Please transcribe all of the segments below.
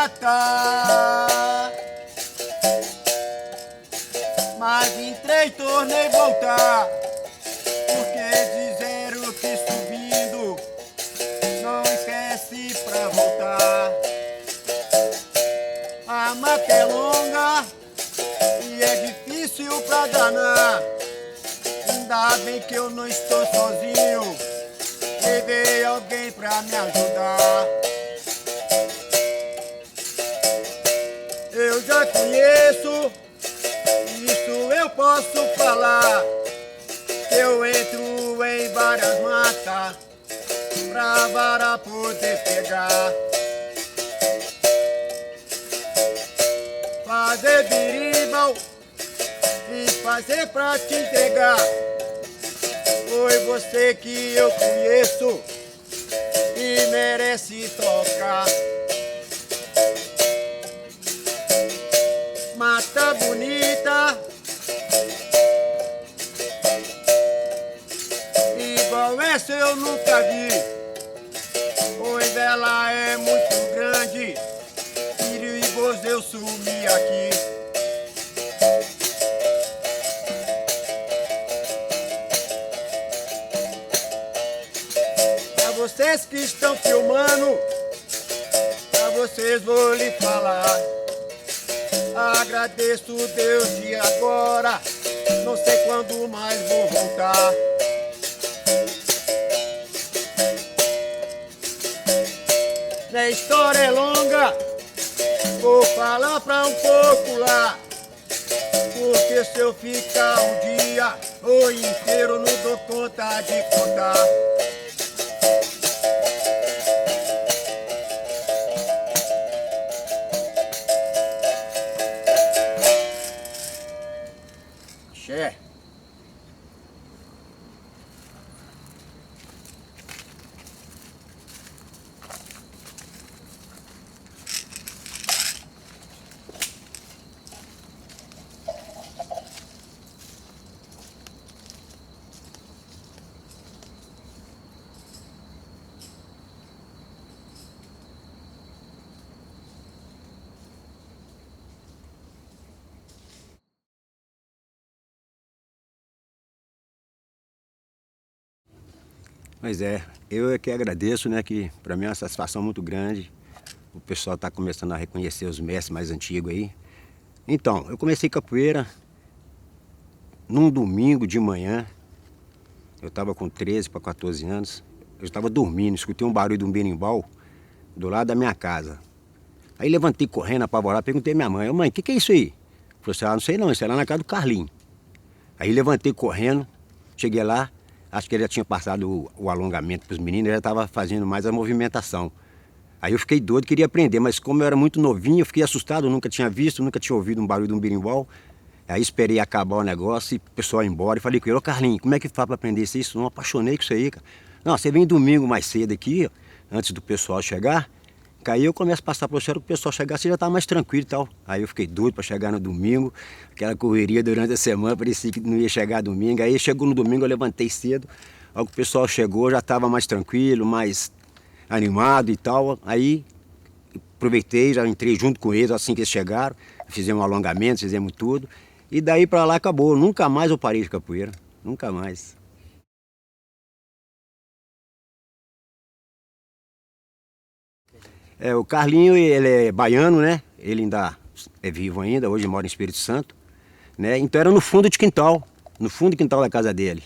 matar. Mas entrei, tornei voltar, porque disseram que subindo não esquece pra voltar. A mata é longa e é difícil pra danar. Ainda bem que eu não estou sozinho, levei alguém pra me ajudar. Eu já conheço, isso eu posso falar, que eu entro em várias matas pra vara poder pegar. Fazer birimbau e fazer pra te entregar. Foi você que eu conheço e merece tocar. Mata bonita, igual essa eu nunca vi, pois ela é muito grande, perigoso eu sumi aqui. Pra vocês que estão filmando, pra vocês vou lhe falar. Agradeço Deus de agora, não sei quando mais vou voltar. A história é longa, vou falar pra um pouco lá, porque se eu ficar um dia ou inteiro não dou conta de contar. Xé. Pois é, eu é que agradeço, né, que para mim é uma satisfação muito grande. O pessoal está começando a reconhecer os mestres mais antigos aí. Então, eu comecei capoeira num domingo de manhã. Eu estava com 13 para 14 anos. Eu estava dormindo, escutei um barulho de um berimbau do lado da minha casa. Aí levantei correndo, apavorado, perguntei à minha mãe: mãe, o que é isso aí? Falei assim: não sei não, isso é lá na casa do Carlinho. Aí levantei correndo, cheguei lá. Acho que ele já tinha passado o alongamento para os meninos, ele já estava fazendo mais a movimentação. Aí eu fiquei doido, queria aprender, mas como eu era muito novinho, eu fiquei assustado, eu nunca tinha visto, nunca tinha ouvido um barulho de um berimbau. Aí esperei acabar o negócio e o pessoal ir embora e falei com ele: ô Carlinhos, como é que faz para aprender isso? Não, apaixonei com isso aí, cara. Não, você vem domingo mais cedo aqui, antes do pessoal chegar, que aí eu começo a passar para você, o pessoal chegar, você já tá mais tranquilo e tal. Aí eu fiquei doido para chegar no domingo, aquela correria durante a semana, parecia que não ia chegar domingo. Aí chegou no domingo, eu levantei cedo, logo que o pessoal chegou, já estava mais tranquilo, mais animado e tal. Aí aproveitei, já entrei junto com eles assim que eles chegaram, fizemos um alongamento, fizemos tudo. E daí para lá acabou, nunca mais eu parei de capoeira, nunca mais. É, o Carlinho, ele é baiano, né? Ele ainda é vivo ainda, hoje mora em Espírito Santo, né? Então era no fundo de quintal, no fundo de quintal da casa dele.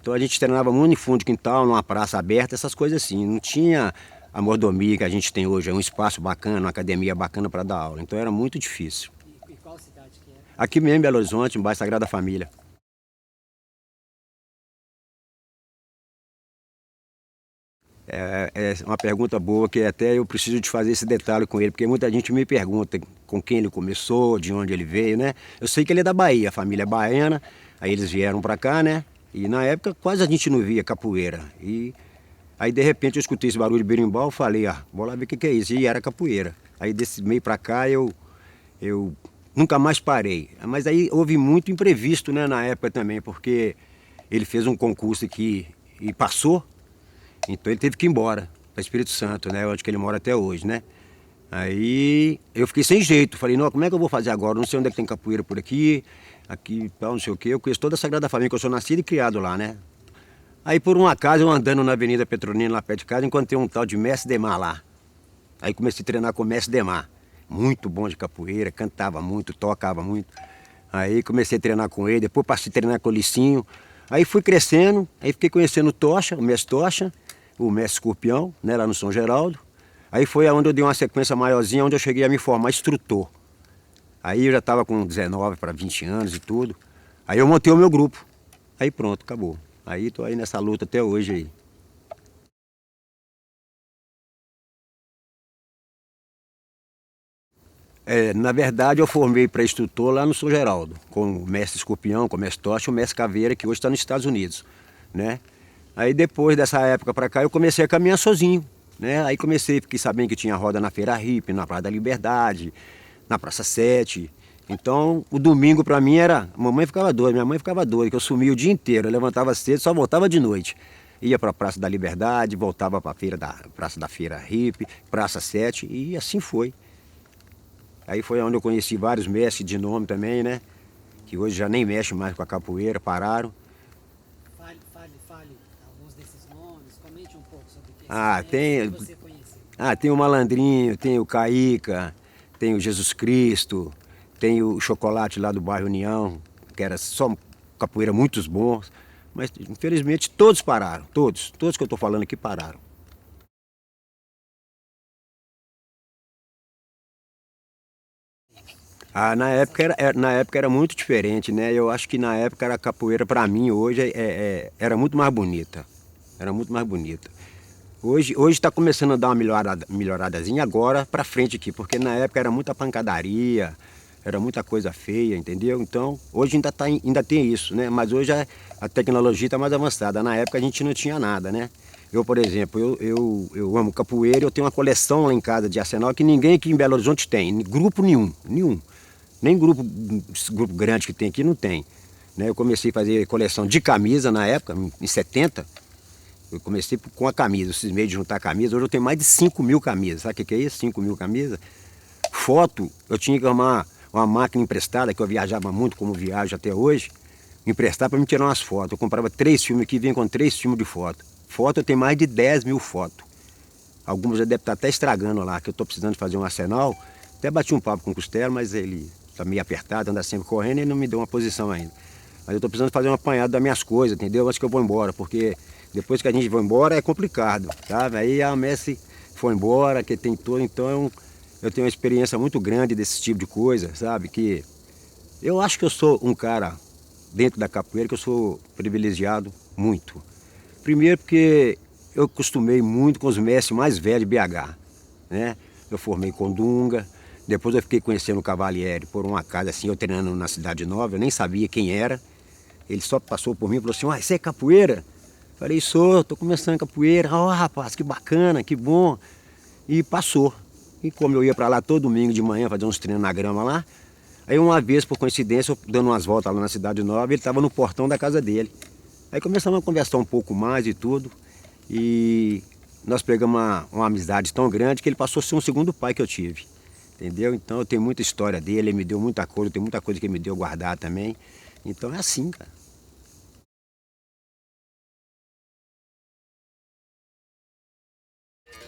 Então a gente treinava muito em fundo de quintal, numa praça aberta, essas coisas assim. Não tinha a mordomia que a gente tem hoje, é um espaço bacana, uma academia bacana para dar aula. Então era muito difícil. E qual cidade que é? Aqui mesmo em Belo Horizonte, em bairro Sagrada Família. É uma pergunta boa que até eu preciso de fazer esse detalhe com ele, porque muita gente me pergunta com quem ele começou, de onde ele veio, né? Eu sei que ele é da Bahia, a família é baiana, aí eles vieram para cá, né? E na época quase a gente não via capoeira. E aí de repente eu escutei esse barulho de berimbau, falei: vou lá ver o que é isso. E era capoeira. Aí desse meio para cá eu nunca mais parei. Mas aí houve muito imprevisto, né, na época também, porque ele fez um concurso aqui e passou. Então ele teve que ir embora para Espírito Santo, né? Onde que ele mora até hoje, né? Aí eu fiquei sem jeito, falei, não, como é que eu vou fazer agora? Não sei onde é que tem capoeira por aqui, aqui tal, não sei o quê. Eu conheço toda a Sagrada Família, que eu sou nascido e criado lá, né? Aí por um acaso eu andando na Avenida Petronina, lá perto de casa, encontrei um tal de Mestre Demar lá. Aí comecei a treinar com o Mestre Demar. Muito bom de capoeira, cantava muito, tocava muito. Aí comecei a treinar com ele, depois passei a treinar com o Licinho. Aí fui crescendo, aí fiquei conhecendo o Tocha, o Mestre Tocha, o Mestre Escorpião, né, lá no São Geraldo. Aí foi onde eu dei uma sequência maiorzinha, onde eu cheguei a me formar instrutor. Aí eu já estava com 19 para 20 anos e tudo. Aí eu montei o meu grupo. Aí pronto, acabou. Aí tô aí nessa luta até hoje aí. Na verdade, eu formei para instrutor lá no São Geraldo, com o mestre Escorpião, com o mestre Tocha e o mestre Caveira, que hoje está nos Estados Unidos, né? Aí depois dessa época para cá, eu comecei a caminhar sozinho, né? Aí fiquei sabendo que tinha roda na Feira Hippie, na Praia da Liberdade, na Praça 7. Então, o domingo para mim era... Mamãe ficava doida, minha mãe ficava doida, que eu sumia o dia inteiro. Eu levantava cedo, só voltava de noite. Ia para a Praça da Liberdade, voltava para a Praça da Feira Hippie, Praça 7, e assim foi. Aí foi onde eu conheci vários mestres de nome também, né? Que hoje já nem mexem mais com a capoeira, pararam. Fale alguns desses nomes, comente um pouco sobre o que você conheceu. Tem o Malandrinho, tem o Caíca, tem o Jesus Cristo, tem o Chocolate lá do bairro União, que era só capoeira muitos bons. Mas infelizmente todos pararam, todos que eu estou falando aqui pararam. Na época era muito diferente, né? Eu acho que na época a capoeira, para mim, hoje, era muito mais bonita. Era muito mais bonita. Hoje está começando a dar uma melhoradazinha agora para frente aqui, porque na época era muita pancadaria, era muita coisa feia, entendeu? Então, hoje ainda tem isso, né? Mas hoje a tecnologia está mais avançada. Na época a gente não tinha nada, né? Eu, por exemplo, eu amo capoeira, eu tenho uma coleção lá em casa de arsenal que ninguém aqui em Belo Horizonte tem, grupo nenhum. Nem grupo grande que tem aqui não tem. Né? Eu comecei a fazer coleção de camisa na época, em 70. Eu comecei com a camisa, esses meios de juntar camisa. Hoje eu tenho mais de 5.000 camisas. Sabe o que é isso? 5.000 camisas. Foto, eu tinha que arrumar uma máquina emprestada, que eu viajava muito, como viajo até hoje, emprestar para me tirar umas fotos. Eu comprava 3 filmes aqui, vinha com 3 filmes de foto. Foto eu tenho mais de 10.000 fotos. Algumas já devem estar até estragando lá, que eu estou precisando fazer um arsenal. Até bati um papo com o Costela, mas ele está meio apertado, anda sempre correndo e não me deu uma posição ainda. Mas eu estou precisando fazer um apanhado das minhas coisas, entendeu? Antes que eu vou embora, porque depois que a gente vai embora é complicado, sabe? Aí a Messi foi embora, que tem todo, então eu tenho uma experiência muito grande desse tipo de coisa, sabe? Que eu acho que eu sou um cara dentro da capoeira que eu sou privilegiado muito. Primeiro porque eu acostumei muito com os mestres mais velhos de BH, né? Eu formei com Dunga, depois eu fiquei conhecendo o Cavalieri por um acaso, assim, eu treinando na Cidade Nova, eu nem sabia quem era. Ele só passou por mim e falou assim, você é capoeira? Falei, tô começando capoeira. Rapaz, que bacana, que bom. E passou. E como eu ia para lá todo domingo de manhã fazer uns treinos na grama lá, aí uma vez, por coincidência, eu dando umas voltas lá na Cidade Nova, ele estava no portão da casa dele. Aí começamos a conversar um pouco mais e tudo, e nós pegamos uma amizade tão grande que ele passou a ser um segundo pai que eu tive. Entendeu? Então eu tenho muita história dele, ele me deu muita coisa, tem muita coisa que ele me deu guardar também. Então é assim, cara.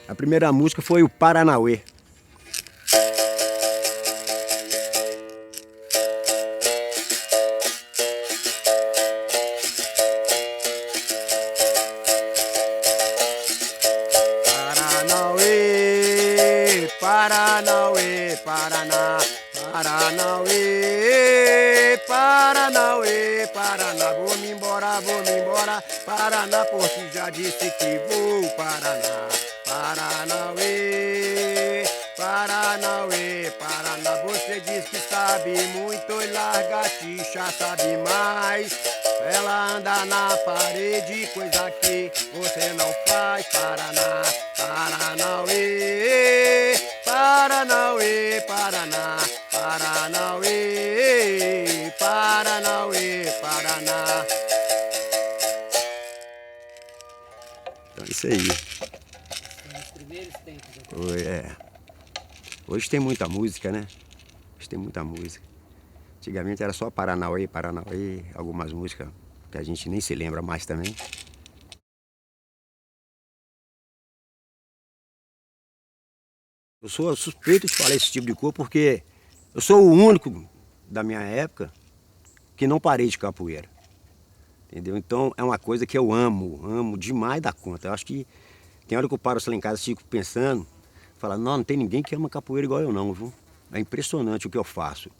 A primeira música foi o Paranauê. Paranauê, Paranauê, Paraná, Paranauê, Paranauê, Paraná, vou-me embora, Paraná, porque já disse que vou, Paraná, Paranauê, Paranauê, Paraná, você diz que sabe muito e lagartixa sabe mais. Ela anda na parede, coisa que você não faz, Paraná, Paranauê, Paranauê, Paraná, Paranauê, Paranauê, Paraná. Então é isso aí. Nos primeiros tempos. Foi, Hoje tem muita música, né? Hoje tem muita música. Antigamente era só Paranauê, Paranauê, algumas músicas que a gente nem se lembra mais também. Eu sou suspeito de falar esse tipo de coisa porque eu sou o único da minha época que não parei de capoeira. Entendeu? Então é uma coisa que eu amo demais da conta. Eu acho que tem hora que eu paro lá em casa e fico pensando, falo, não tem ninguém que ama capoeira igual eu não, viu? É impressionante o que eu faço.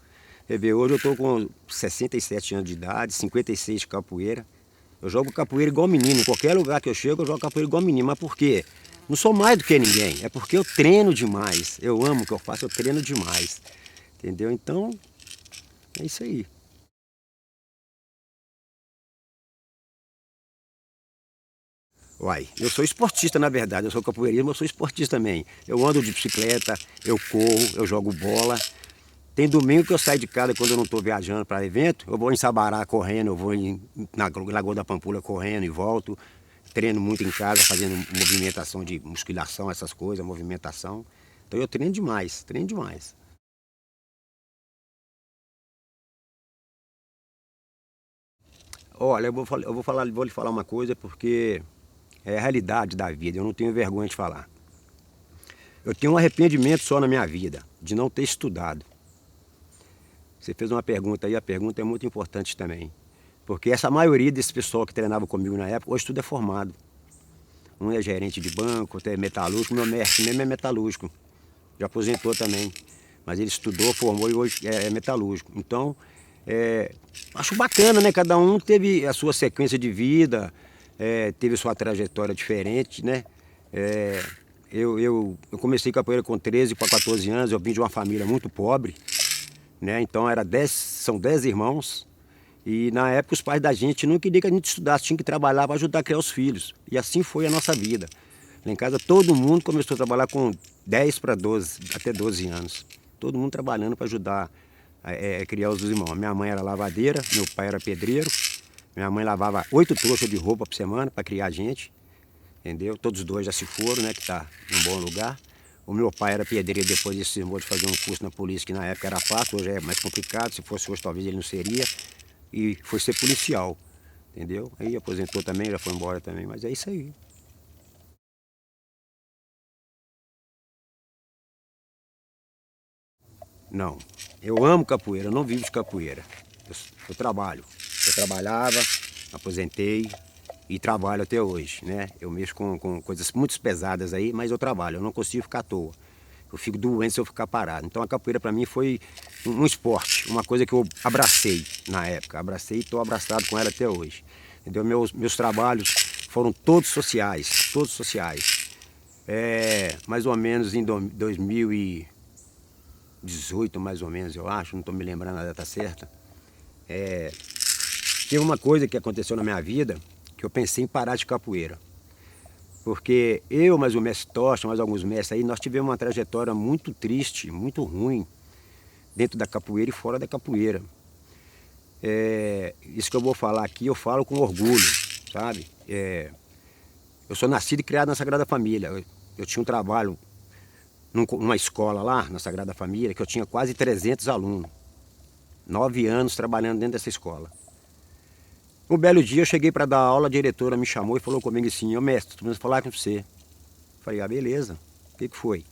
Quer ver, hoje eu estou com 67 anos de idade, 56 de capoeira. Eu jogo capoeira igual menino. Em qualquer lugar que eu chego, eu jogo capoeira igual menino. Mas por quê? Não sou mais do que ninguém. É porque eu treino demais. Eu amo o que eu faço, eu treino demais. Entendeu? Então, é isso aí. Uai, eu sou esportista na verdade, eu sou capoeirista, mas eu sou esportista também. Eu ando de bicicleta, eu corro, eu jogo bola. Tem domingo que eu saio de casa quando eu não estou viajando para evento, eu vou em Sabará correndo, eu vou na Lagoa da Pampulha correndo e volto. Treino muito em casa, fazendo movimentação de musculação, essas coisas, movimentação. Então eu treino demais, treino demais. Olha, vou lhe falar uma coisa porque é a realidade da vida, eu não tenho vergonha de falar. Eu tenho um arrependimento só na minha vida, de não ter estudado. Você fez uma pergunta aí, a pergunta é muito importante também. Porque essa maioria desse pessoal que treinava comigo na época, hoje tudo é formado. Um é gerente de banco, outro é metalúrgico, meu mestre mesmo é metalúrgico. Já aposentou também. Mas ele estudou, formou e hoje é metalúrgico. Então, acho bacana, né? Cada um teve a sua sequência de vida, teve sua trajetória diferente, né? Eu comecei capoeira com 13 para 14 anos, eu vim de uma família muito pobre, né? Então são 10 irmãos. E na época os pais da gente não queriam que a gente estudasse, tinha que trabalhar para ajudar a criar os filhos. E assim foi a nossa vida. Lá em casa todo mundo começou a trabalhar com 10 para 12, até 12 anos. Todo mundo trabalhando para ajudar a criar os irmãos. Minha mãe era lavadeira, meu pai era pedreiro. Minha mãe lavava 8 trouxas de roupa por semana para criar a gente. Entendeu? Todos os dois já se foram, né? Que está em um bom lugar. O meu pai era pedreiro, depois ele se cismou de fazer um curso na polícia, que na época era fácil, hoje é mais complicado. Se fosse hoje, talvez ele não seria. E foi ser policial, entendeu? Aí aposentou também, já foi embora também, mas é isso aí. Não, eu amo capoeira, eu não vivo de capoeira. Eu trabalho, eu trabalhava, aposentei e trabalho até hoje, né? Eu mexo com coisas muito pesadas aí, mas eu trabalho, eu não consigo ficar à toa. Eu fico doente se eu ficar parado. Então a capoeira para mim foi um esporte, uma coisa que eu abracei na época. Abracei e estou abraçado com ela até hoje. Entendeu? Meus trabalhos foram todos sociais, todos sociais. Mais ou menos em 2018, mais ou menos, eu acho, não estou me lembrando a data certa. Teve uma coisa que aconteceu na minha vida que eu pensei em parar de capoeira. Porque eu, mais o mestre Tocha, mais alguns mestres aí, nós tivemos uma trajetória muito triste, muito ruim, dentro da capoeira e fora da capoeira. Isso que eu vou falar aqui, eu falo com orgulho, sabe? Eu sou nascido e criado na Sagrada Família. Eu tinha um trabalho numa escola lá, na Sagrada Família, que eu tinha quase 300 alunos. 9 anos trabalhando dentro dessa escola. Um belo dia eu cheguei para dar aula, a diretora me chamou e falou comigo assim, ô mestre, estou precisando falar com você. Falei, ah, beleza, o que foi?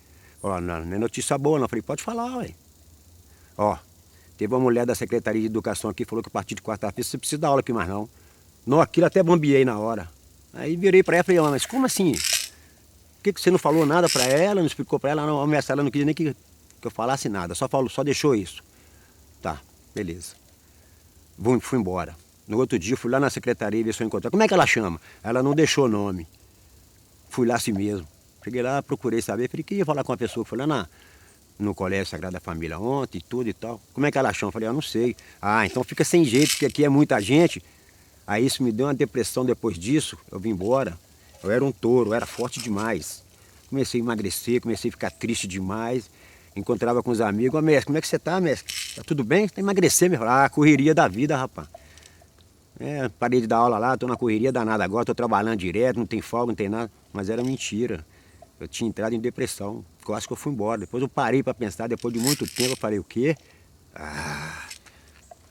Ó, não é notícia boa não. Falei, pode falar, ué. Ó, teve uma mulher da Secretaria de Educação aqui, falou que a partir de quarta-feira você precisa dar aula aqui mais não. Não, aquilo até bambiei na hora. Aí virei para ela e falei, mas como assim? Por que você não falou nada para ela, não explicou para ela? Não, a mestra, ela não queria nem que eu falasse nada, só deixou isso. Tá, beleza. Fui embora. No outro dia fui lá na secretaria ver se eu encontrei. Como é que ela chama? Ela não deixou nome. Fui lá assim mesmo. Cheguei lá, procurei saber. Falei, que ia falar com uma pessoa. Fui lá no Colégio Sagrada Família ontem, tudo e tal. Como é que ela chama? Falei, eu não sei. Ah, então fica sem jeito, porque aqui é muita gente. Aí isso me deu uma depressão depois disso. Eu vim embora. Eu era um touro, eu era forte demais. Comecei a emagrecer, comecei a ficar triste demais. Encontrava com os amigos. Ô, mestre, como é que você tá, mestre? Tá tudo bem? Tá emagrecendo, mesmo? Ah, correria da vida, rapaz. Parei de dar aula lá, tô na correria danada agora, tô trabalhando direto, não tem folga, não tem nada. Mas era mentira. Eu tinha entrado em depressão, eu acho que eu fui embora. Depois eu parei para pensar, depois de muito tempo eu falei, o quê?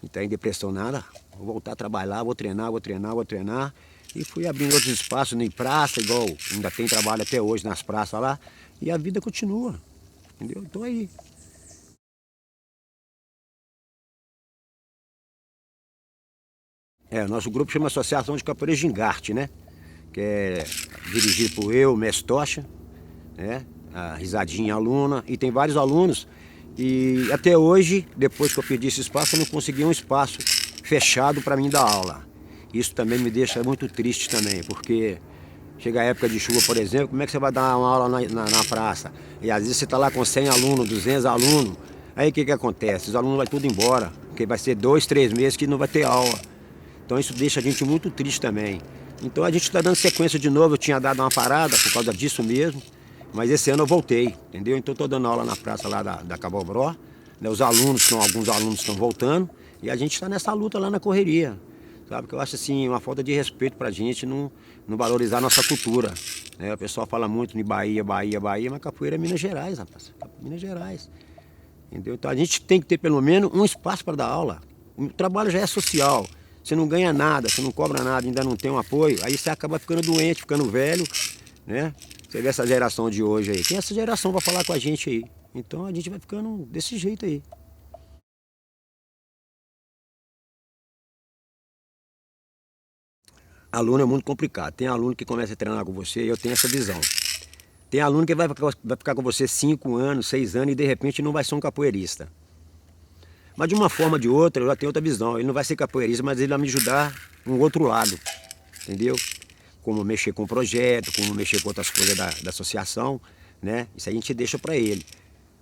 Entrar em depressão nada, vou voltar a trabalhar, vou treinar, vou treinar, vou treinar. E fui abrindo outros espaços em praça, igual ainda tem trabalho até hoje nas praças lá. E a vida continua, entendeu? Estou aí. Nosso grupo chama Associação de Capoeira Gingarte, né? Que é dirigido por eu, Mestre Tocha, né? A Risadinha aluna, e tem vários alunos. E até hoje, depois que eu perdi esse espaço, eu não consegui um espaço fechado para mim dar aula. Isso também me deixa muito triste também, porque chega a época de chuva, por exemplo, como é que você vai dar uma aula na praça? E às vezes você está lá com 100 alunos, 200 alunos, aí o que acontece? Os alunos vão tudo embora, porque vai ser 2, 3 meses que não vai ter aula. Então isso deixa a gente muito triste também. Então a gente está dando sequência de novo, eu tinha dado uma parada por causa disso mesmo, mas esse ano eu voltei, entendeu? Então estou dando aula na praça lá da Cabobró, né? Alguns alunos estão voltando, e a gente está nessa luta lá na correria, sabe? Que eu acho assim, uma falta de respeito para a gente não valorizar a nossa cultura, né? O pessoal fala muito em Bahia, Bahia, Bahia, mas capoeira é Minas Gerais, rapaz, Minas Gerais, entendeu? Então a gente tem que ter pelo menos um espaço para dar aula. O trabalho já é social. Você não ganha nada, você não cobra nada, ainda não tem um apoio, aí você acaba ficando doente, ficando velho, né? Você vê essa geração de hoje aí, quem é essa geração vai falar com a gente aí? Então a gente vai ficando desse jeito aí. Aluno é muito complicado, tem aluno que começa a treinar com você e eu tenho essa visão. Tem aluno que vai ficar com você 5 anos, 6 anos e de repente não vai ser um capoeirista. Mas de uma forma ou de outra, eu já tenho outra visão. Ele não vai ser capoeirista, mas ele vai me ajudar um outro lado, entendeu? Como mexer com o projeto, como mexer com outras coisas da associação, né? Isso a gente deixa para ele.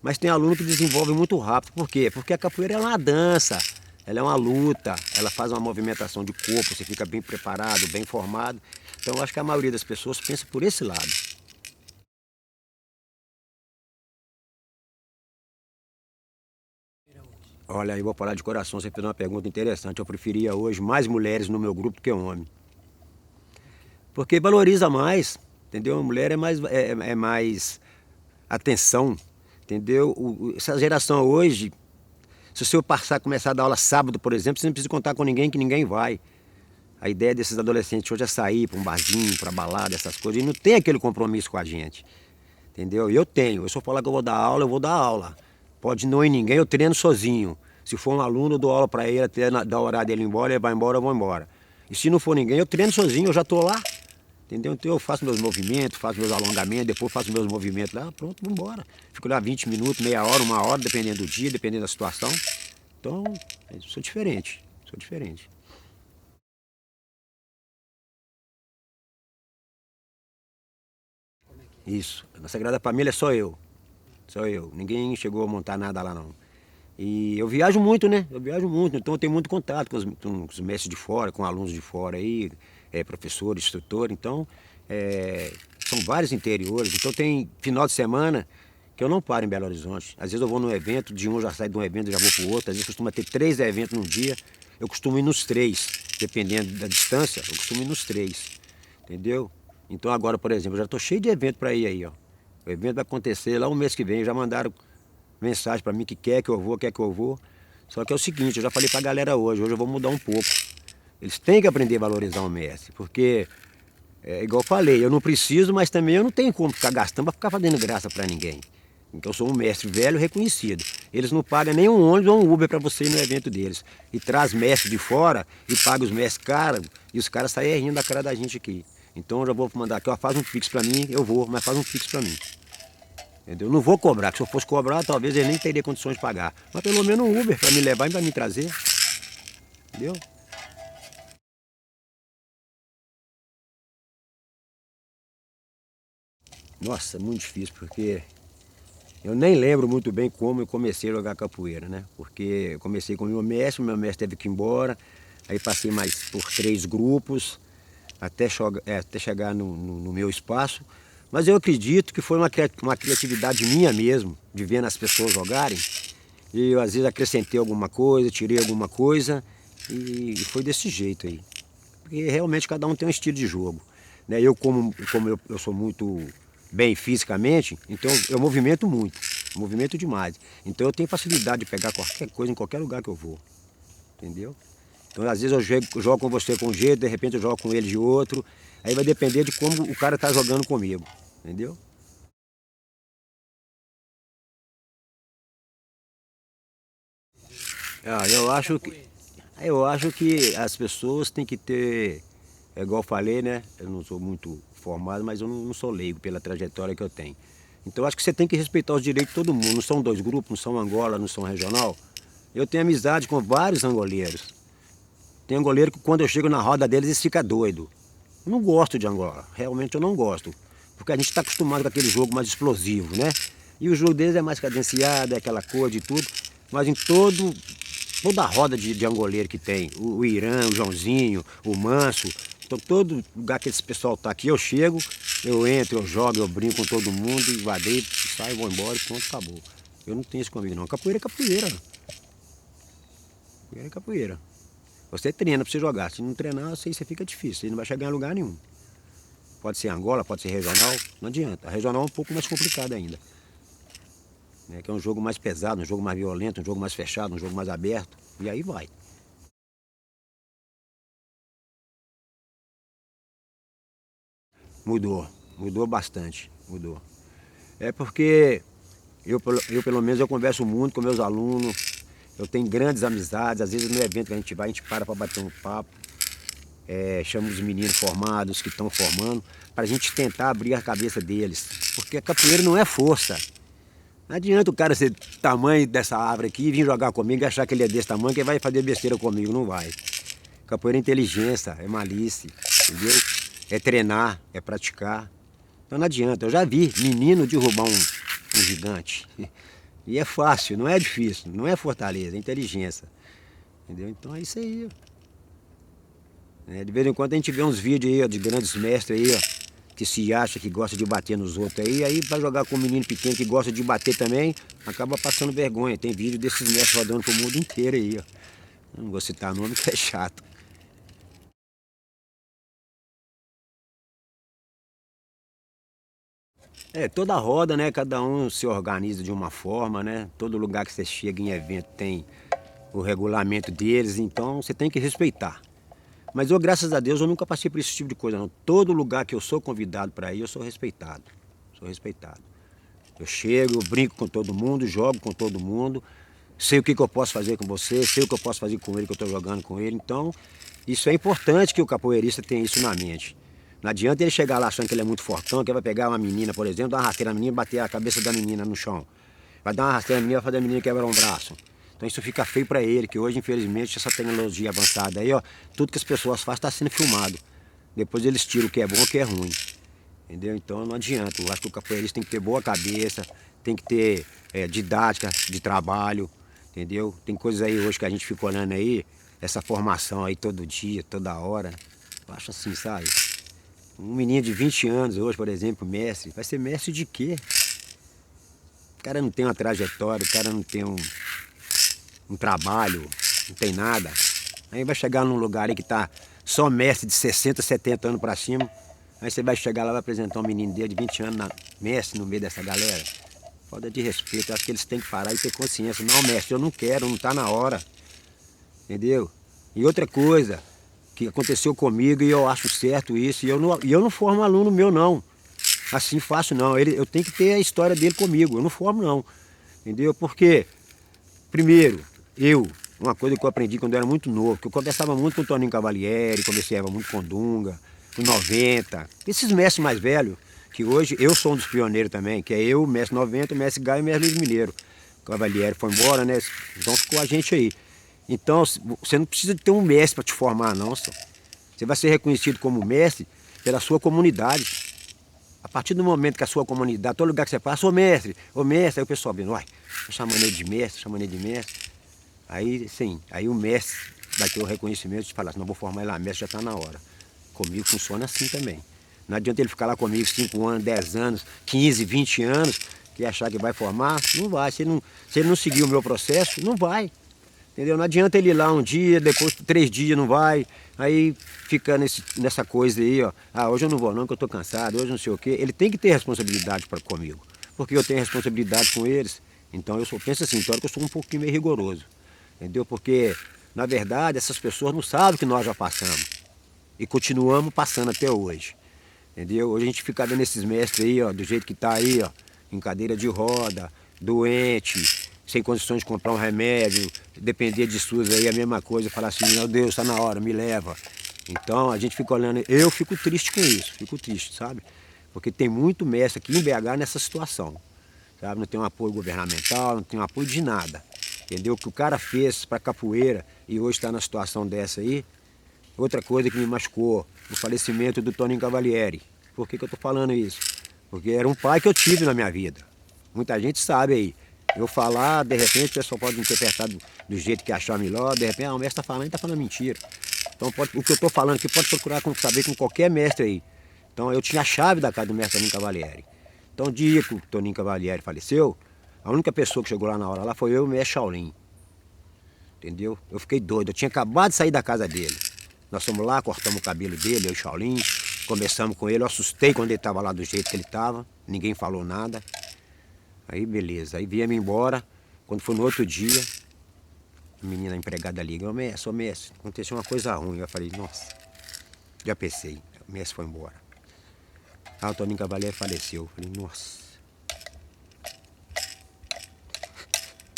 Mas tem aluno que desenvolve muito rápido. Por quê? Porque a capoeira é uma dança, ela é uma luta, ela faz uma movimentação de corpo, você fica bem preparado, bem formado. Então eu acho que a maioria das pessoas pensa por esse lado. Olha, eu vou falar de coração, você fez uma pergunta interessante. Eu preferia hoje mais mulheres no meu grupo do que homem. Porque valoriza mais, entendeu? A mulher é mais atenção, entendeu? Essa geração hoje, se o senhor começar a dar aula sábado, por exemplo, você não precisa contar com ninguém, que ninguém vai. A ideia desses adolescentes hoje é sair para um barzinho, para balada, essas coisas, e não tem aquele compromisso com a gente, entendeu? E eu tenho, se eu falar que eu vou dar aula. Pode não ir ninguém, eu treino sozinho. Se for um aluno, eu dou aula para ele até dar o horário dele ir embora, ele vai embora, eu vou embora. E se não for ninguém, eu treino sozinho, eu já estou lá. Entendeu? Então eu faço meus movimentos, faço meus alongamentos, depois faço meus movimentos lá, pronto, vamos embora. Fico lá 20 minutos, meia hora, 1 hora, dependendo do dia, dependendo da situação. Então, eu sou diferente, sou diferente. Isso, na Sagrada Família é só eu. Só eu. Ninguém chegou a montar nada lá não. E eu viajo muito, né? Eu viajo muito, então eu tenho muito contato com os mestres de fora, com alunos de fora aí, professor, instrutor, então são vários interiores. Então tem final de semana que eu não paro em Belo Horizonte. Às vezes eu vou num evento, de um eu já saio de um evento e já vou para o outro. Às vezes costuma ter 3 eventos num dia, eu costumo ir nos 3, dependendo da distância, eu costumo ir nos 3, entendeu? Então agora, por exemplo, eu já estou cheio de evento para ir aí, ó. O evento vai acontecer lá o mês que vem, já mandaram mensagem para mim que quer que eu vou. Só que é o seguinte, eu já falei para a galera hoje eu vou mudar um pouco. Eles têm que aprender a valorizar o mestre, porque, igual eu falei, eu não preciso, mas também eu não tenho como ficar gastando para ficar fazendo graça para ninguém. Então eu sou um mestre velho reconhecido. Eles não pagam nem um ônibus ou um Uber para você ir no evento deles. E traz mestre de fora e paga os mestres caros, e os caras saem rindo da cara da gente aqui. Então eu já vou mandar aqui, ó, faz um Pix para mim, eu vou, mas faz um Pix para mim. Entendeu? Eu não vou cobrar, que se eu fosse cobrar, talvez ele nem teria condições de pagar. Mas pelo menos um Uber para me levar e para me trazer. Entendeu? Nossa, muito difícil, porque eu nem lembro muito bem como eu comecei a jogar capoeira, né? Porque eu comecei com o meu mestre teve que ir embora, aí passei mais por 3 grupos, até chegar no meu espaço. Mas eu acredito que foi uma criatividade minha mesmo, de vendo as pessoas jogarem. E eu às vezes acrescentei alguma coisa, tirei alguma coisa e foi desse jeito aí. Porque realmente cada um tem um estilo de jogo, né? Eu como eu sou muito bem fisicamente, então eu movimento muito, movimento demais. Então eu tenho facilidade de pegar qualquer coisa em qualquer lugar que eu vou, entendeu? Então às vezes eu jogo com você com um jeito, de repente eu jogo com ele de outro, aí vai depender de como o cara está jogando comigo, entendeu? Eu acho que as pessoas têm que ter, é igual eu falei, né? Eu não sou muito formado, mas eu não sou leigo pela trajetória que eu tenho. Então eu acho que você tem que respeitar os direitos de todo mundo. Não são dois grupos, não são Angola, não são regional. Eu tenho amizade com vários angoleiros. Tem angoleiro que quando eu chego na roda deles eles ficam doidos. Eu não gosto de Angola, realmente eu não gosto. Porque a gente está acostumado com aquele jogo mais explosivo, né? E o jogo deles é mais cadenciado, é aquela coisa e tudo. Mas em toda a roda de angoleiro que tem, o Irã, o Joãozinho, o Manso, então todo lugar que esse pessoal está aqui, eu chego, eu entro, eu jogo, eu brinco com todo mundo, invadei, saio, vou embora e pronto, acabou. Eu não tenho isso comigo não. Capoeira é capoeira. Capoeira é capoeira. Você treina para você jogar, se não treinar, você fica difícil, você não vai chegar em lugar nenhum. Pode ser Angola, pode ser regional, não adianta. A regional é um pouco mais complicada ainda. Que é um jogo mais pesado, um jogo mais violento, um jogo mais fechado, um jogo mais aberto, e aí vai. Mudou bastante, mudou. É porque eu pelo menos eu converso muito com meus alunos, eu tenho grandes amizades, às vezes no evento que a gente vai, a gente para bater um papo, chama os meninos formados, que estão formando, para a gente tentar abrir a cabeça deles, porque a capoeira não é força. Não adianta o cara ser tamanho dessa árvore aqui e vir jogar comigo e achar que ele é desse tamanho que ele vai fazer besteira comigo, não vai. Capoeira é inteligência, é malícia, entendeu? É treinar, é praticar. Então não adianta, eu já vi menino derrubar um gigante. E é fácil, não é difícil, não é fortaleza, é inteligência. Entendeu? Então é isso aí. De vez em quando a gente vê uns vídeos aí, ó, de grandes mestres aí, ó, que se acha que gosta de bater nos outros aí vai jogar com um menino pequeno que gosta de bater também, acaba passando vergonha. Tem vídeo desses mestres rodando pro mundo inteiro aí, ó. Não vou citar nome que é chato. Toda roda, né? Cada um se organiza de uma forma, né? Todo lugar que você chega em evento tem o regulamento deles, então você tem que respeitar. Mas eu, graças a Deus, eu nunca passei por esse tipo de coisa, não. Todo lugar que eu sou convidado para ir, eu sou respeitado. Sou respeitado. Eu chego, eu brinco com todo mundo, jogo com todo mundo, sei o que eu posso fazer com você, sei o que eu posso fazer com ele, que eu estou jogando com ele. Então, isso é importante que o capoeirista tenha isso na mente. Não adianta ele chegar lá achando que ele é muito fortão, que ele vai pegar uma menina, por exemplo, dar uma rasteira na menina e bater a cabeça da menina no chão. Vai dar uma rasteira na menina e vai fazer a menina quebrar um braço. Então isso fica feio para ele, que hoje, infelizmente, essa tecnologia avançada aí, ó, tudo que as pessoas fazem está sendo filmado. Depois eles tiram o que é bom e o que é ruim. Entendeu? Então não adianta. Eu acho que o capoeirista tem que ter boa cabeça, tem que ter didática de trabalho, entendeu? Tem coisas aí hoje que a gente fica olhando aí, essa formação aí todo dia, toda hora. Eu acho assim, sabe? Um menino de 20 anos hoje, por exemplo, mestre, vai ser mestre de quê? O cara não tem uma trajetória, o cara não tem um trabalho, não tem nada. Aí vai chegar num lugar aí que tá só mestre de 60, 70 anos para cima. Aí você vai chegar lá e vai apresentar um menino dele de 20 anos, mestre no meio dessa galera. Falta de respeito, eu acho que eles têm que parar e ter consciência. Não, mestre, eu não quero, não tá na hora. Entendeu? E outra coisa que aconteceu comigo e eu acho certo isso, e eu não formo aluno meu não. Assim fácil não. Eu tenho que ter a história dele comigo, eu não formo não. Entendeu? Porque, primeiro, uma coisa que eu aprendi quando eu era muito novo, que eu conversava muito com o Toninho Cavalieri, conversava muito com o Dunga, com 90, esses mestres mais velhos, que hoje eu sou um dos pioneiros também, que é eu, o mestre 90, o mestre Gaio e o mestre Luiz Mineiro. O Cavalieri foi embora, né? Então ficou a gente aí. Então você não precisa ter um mestre para te formar não, só. Você vai ser reconhecido como mestre pela sua comunidade. A partir do momento que a sua comunidade, todo lugar que você passa, ô mestre, aí o pessoal vendo, uai, tô chamando ele de mestre, chamando ele de mestre. Aí sim, aí o mestre vai ter o reconhecimento de falar assim, não vou formar ele lá, mestre já está na hora. Comigo funciona assim também. Não adianta ele ficar lá comigo 5 anos, 10 anos, 15, 20 anos, que achar que vai formar, não vai. Se ele não seguir o meu processo, não vai. Entendeu? Não adianta ele ir lá um dia, depois 3 dias não vai, aí fica nessa coisa aí, ó. Ah, hoje eu não vou não, porque eu tô cansado, hoje não sei o quê. Ele tem que ter responsabilidade comigo, porque eu tenho responsabilidade com eles. Então eu penso assim, então eu sou um pouquinho meio rigoroso, entendeu? Porque, na verdade, essas pessoas não sabem que nós já passamos e continuamos passando até hoje, entendeu? Hoje a gente fica vendo esses mestres aí, ó, do jeito que tá aí, ó, em cadeira de roda, doente, sem condições de comprar um remédio, depender de SUS aí, a mesma coisa, falar assim, meu Deus, está na hora, me leva. Então a gente fica olhando, eu fico triste com isso, fico triste, sabe? Porque tem muito mestre aqui em BH nessa situação, sabe? Não tem um apoio governamental, não tem um apoio de nada, entendeu? O que o cara fez para capoeira e hoje está na situação dessa aí. Outra coisa que me machucou, o falecimento do Toninho Cavalieri. Por que eu estou falando isso? Porque era um pai que eu tive na minha vida. Muita gente sabe aí. Eu falar, de repente o pessoal pode interpretar do jeito que achar melhor, de repente, o mestre está falando e está falando mentira. Então o que eu estou falando aqui pode procurar saber com qualquer mestre aí. Então eu tinha a chave da casa do mestre Toninho Cavalieri. Então o dia que o Toninho Cavalieri faleceu, a única pessoa que chegou lá na hora lá foi eu e o mestre Shaolin. Entendeu? Eu fiquei doido, eu tinha acabado de sair da casa dele. Nós fomos lá, cortamos o cabelo dele, eu e o Shaolin, conversamos com ele, eu assustei quando ele estava lá do jeito que ele estava, ninguém falou nada. Aí beleza, aí viemos embora, quando foi no outro dia, a menina a empregada liga, ô mestre, aconteceu uma coisa ruim. Eu falei, nossa, já pensei, o mestre foi embora. Ah, o Toninho Cavalieri faleceu. Eu falei, nossa.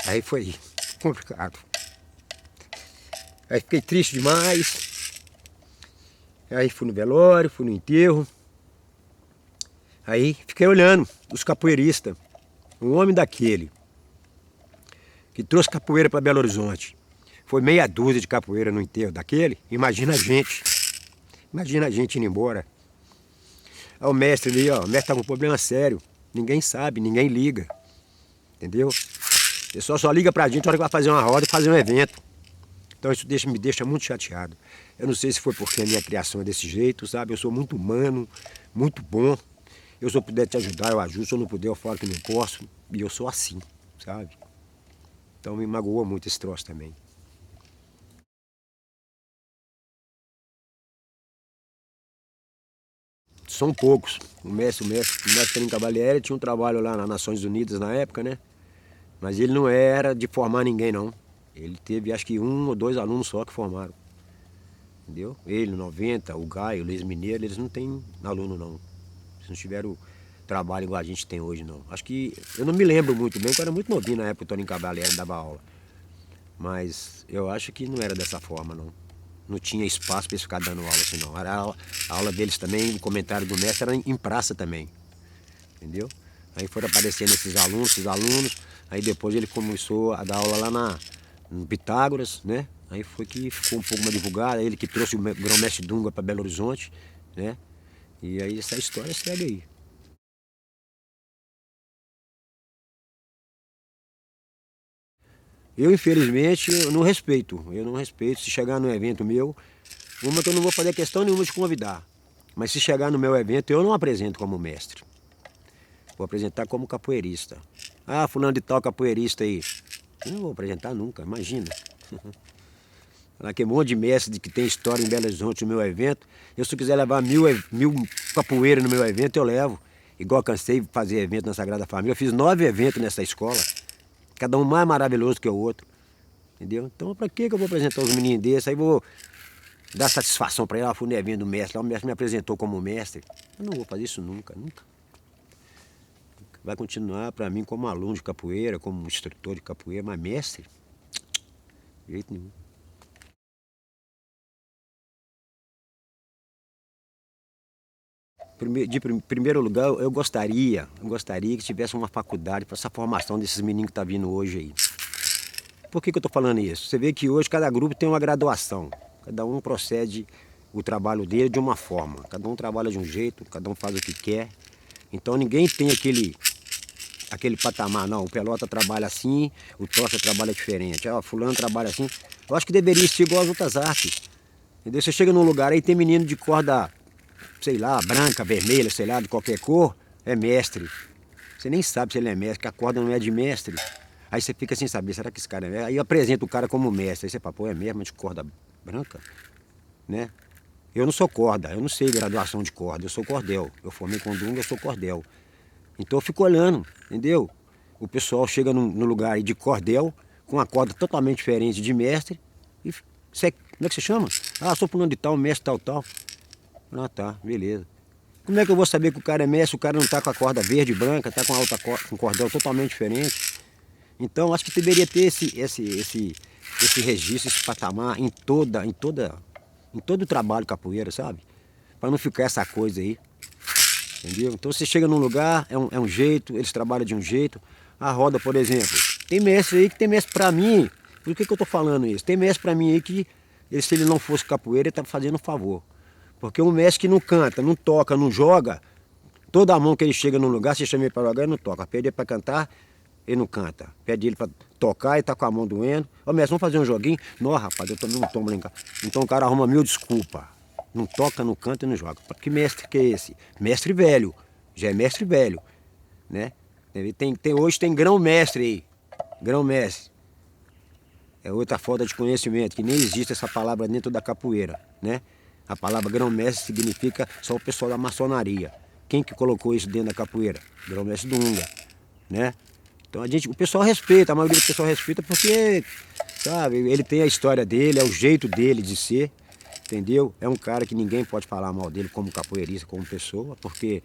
Aí foi complicado. Aí fiquei triste demais. Aí fui no velório, fui no enterro. Aí fiquei olhando os capoeiristas. Um homem daquele, que trouxe capoeira para Belo Horizonte. Foi meia dúzia de capoeira no enterro daquele. Imagina a gente. Imagina a gente indo embora. Aí o mestre ali, ó, o mestre tá com um problema sério. Ninguém sabe, ninguém liga. Entendeu? O pessoal só liga pra gente na hora que vai fazer uma roda e fazer um evento. Então isso me deixa muito chateado. Eu não sei se foi porque a minha criação é desse jeito, sabe? Eu sou muito humano, muito bom. Eu, se eu puder te ajudar, eu ajudo. Se eu não puder, eu falo que não posso. E eu sou assim, sabe? Então me magoou muito esse troço também. São poucos. O mestre Toninho Cavalieri tinha um trabalho lá nas Nações Unidas na época, né? Mas ele não era de formar ninguém, não. Ele teve, acho que 1 ou 2 alunos só que formaram. Entendeu? Ele, 90, o Gaio, o Luiz Mineiro, eles não têm aluno, não. Eles não tiveram trabalho igual a gente tem hoje, não. Acho que, eu não me lembro muito bem, porque eu era muito novinho na época que o Toninho Cavalieri dava aula. Mas eu acho que não era dessa forma, não. Não tinha espaço para eles ficar dando aula assim, não. A aula deles também, o comentário do mestre era em praça também. Entendeu? Aí foram aparecendo esses alunos. Aí depois ele começou a dar aula lá no Pitágoras, né? Aí foi que ficou um pouco mais divulgado. Ele que trouxe o grão-mestre Dunga para Belo Horizonte, né? E aí essa história segue aí. Eu, infelizmente, eu não respeito. Se chegar num evento meu, uma que eu não vou fazer questão nenhuma de convidar. Mas se chegar no meu evento, eu não apresento como mestre. Vou apresentar como capoeirista. Ah, fulano de tal capoeirista aí. Eu não vou apresentar nunca, imagina. Aquele monte de mestre que tem história em Belo Horizonte no meu evento. Eu, se eu quiser levar mil capoeiras no meu evento, eu levo. Igual eu cansei de fazer evento na Sagrada Família. Eu fiz 9 eventos nessa escola. Cada um mais maravilhoso que o outro. Entendeu? Então, pra que eu vou apresentar os meninos desses? Aí vou dar satisfação pra ele. Ah, fui no evento do mestre. Lá o mestre me apresentou como mestre. Eu não vou fazer isso nunca. Vai continuar pra mim como aluno de capoeira, como instrutor de capoeira, mas mestre? De jeito nenhum. Primeiro lugar, eu gostaria que tivesse uma faculdade para essa formação desses meninos que estão vindo hoje aí. Por que eu estou falando isso? Você vê que hoje cada grupo tem uma graduação, cada um procede o trabalho dele de uma forma, cada um trabalha de um jeito, cada um faz o que quer. Então ninguém tem aquele patamar, não, o pelota trabalha assim, o tocha trabalha diferente, fulano trabalha assim. Eu acho que deveria ser igual às outras artes. Entendeu? Você chega num lugar aí, tem menino de corda, sei lá, branca, vermelha, sei lá, de qualquer cor, é mestre. Você nem sabe se ele é mestre, que a corda não é de mestre. Aí você fica sem saber, será que esse cara é mestre? Aí apresenta o cara como mestre. Aí você fala, pô, é mesmo, de corda branca? Né? Eu não sou corda, eu não sei graduação de corda, eu sou cordel. Eu formei com dunga, eu sou cordel. Então eu fico olhando, entendeu? O pessoal chega no lugar aí de cordel, com uma corda totalmente diferente de mestre. E você, como é que você chama? Ah, sou fulano de tal, mestre tal, tal. Ah, tá, beleza. Como é que eu vou saber que o cara é mestre, o cara não tá com a corda verde e branca, tá com a outra corda, com cordel totalmente diferente? Então acho que deveria ter esse registro, esse patamar em todo o trabalho capoeira, sabe? Para não ficar essa coisa aí, entendeu? Então você chega num lugar, é um jeito, eles trabalham de um jeito. A roda, por exemplo, tem mestre aí que tem mestre para mim. Por que eu tô falando isso? Tem mestre para mim aí que, se ele não fosse capoeira, ele tá fazendo um favor. Porque um mestre que não canta, não toca, não joga, toda a mão que ele chega num lugar, você chama ele para jogar, ele não toca. Pede ele para cantar, ele não canta. Pede ele para tocar, ele tá com a mão doendo. Ô mestre, vamos fazer um joguinho? Não, rapaz, eu tomei um tombo lá em casa. Então o cara arruma 1000 desculpas. Não toca, não canta e não joga. Que mestre que é esse? Mestre velho. Já é mestre velho, né? Hoje tem grão-mestre aí. Grão-mestre. É outra falta de conhecimento, que nem existe essa palavra dentro da capoeira, né? A palavra grão-mestre significa só o pessoal da maçonaria. Quem que colocou isso dentro da capoeira? Grão-mestre Dunga, né? Então o pessoal respeita, a maioria do pessoal respeita porque, sabe, ele tem a história dele, é o jeito dele de ser, entendeu? É um cara que ninguém pode falar mal dele como capoeirista, como pessoa, porque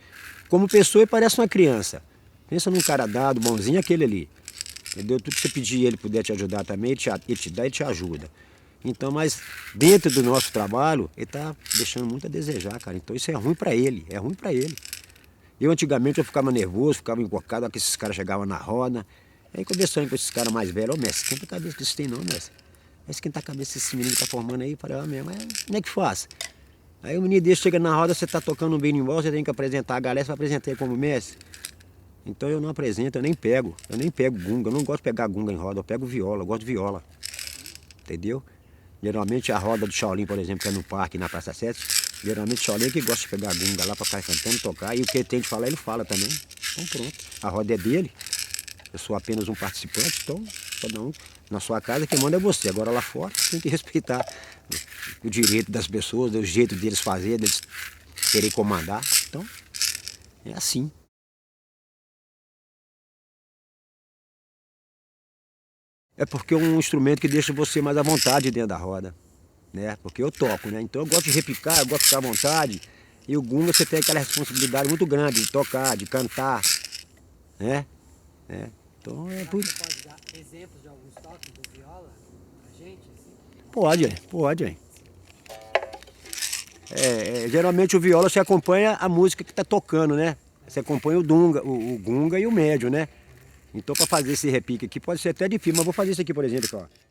como pessoa ele parece uma criança. Pensa num cara dado, bonzinho, aquele ali. Entendeu? Tudo que você pedir e ele puder te ajudar também, ele te dá e te ajuda. Então, mas dentro do nosso trabalho, ele está deixando muito a desejar, cara. Então isso é ruim para ele, é ruim para ele. Eu antigamente eu ficava nervoso, ficava invocado, olha que esses caras chegavam na roda. Aí conversando com esses caras mais velhos, ô mestre, esquenta a cabeça que isso tem não, mestre. Aí esquenta a cabeça desse menino que tá formando aí, eu falei, ó mesmo, mas como é que faz? Aí o menino desse chega na roda, você tá tocando um berimbau, você tem que apresentar a galera, você vai apresentar ele como mestre. Então eu não apresento, eu nem pego gunga, eu não gosto de pegar gunga em roda, eu pego viola, eu gosto de viola, entendeu? Geralmente a roda do Shaolin, por exemplo, que é no parque, na Praça 7, geralmente o Shaolin é que gosta de pegar gunga lá para ficar cantando, tocar, e o que ele tem de falar, ele fala também. Então pronto, a roda é dele, eu sou apenas um participante, então cada um na sua casa, quem manda é você. Agora lá fora tem que respeitar o direito das pessoas, o jeito deles fazer, deles querer comandar, então é assim. É porque é um instrumento que deixa você mais à vontade dentro da roda, né? Porque eu toco, né? Então eu gosto de repicar, eu gosto de ficar à vontade. E o gunga você tem aquela responsabilidade muito grande de tocar, de cantar, né? Então é por... Você pode dar exemplos de alguns toques do viola pra gente? Assim? Pode. Geralmente o viola você acompanha a música que está tocando, né? Você acompanha o gunga e o médio, né? Então para fazer esse repique aqui pode ser até difícil, mas vou fazer isso aqui, por exemplo, aqui, ó.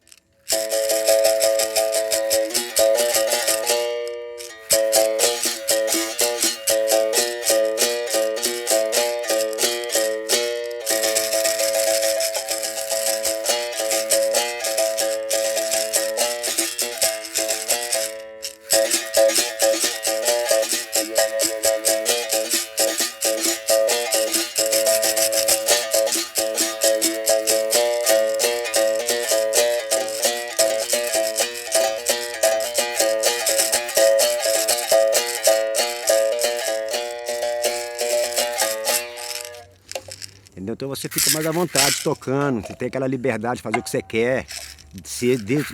Entendeu? Então você fica mais à vontade tocando, você tem aquela liberdade de fazer o que você quer,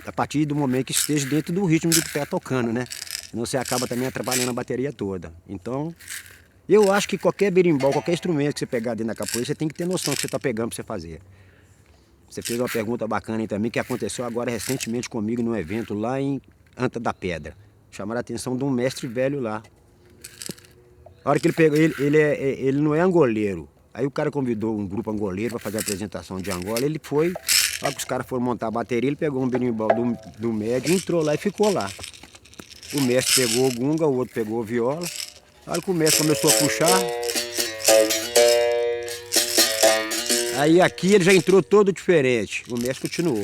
a partir do momento que esteja dentro do ritmo do que está tocando, né? Senão você acaba também atrapalhando a bateria toda. Então, eu acho que qualquer berimbau, qualquer instrumento que você pegar dentro da capoeira, você tem que ter noção do que você está pegando para você fazer. Você fez uma pergunta bacana aí também, que aconteceu agora recentemente comigo num evento lá em Anta da Pedra. Chamaram a atenção de um mestre velho lá. A hora que ele pegou, ele não é angoleiro. Aí o cara convidou um grupo angoleiro para fazer a apresentação de Angola. Ele foi, a hora que os caras foram montar a bateria, ele pegou um berimbau do médio, entrou lá e ficou lá. O mestre pegou o gunga, o outro pegou a viola. A hora que o mestre começou a puxar, aí aqui ele já entrou todo diferente. O mestre continuou.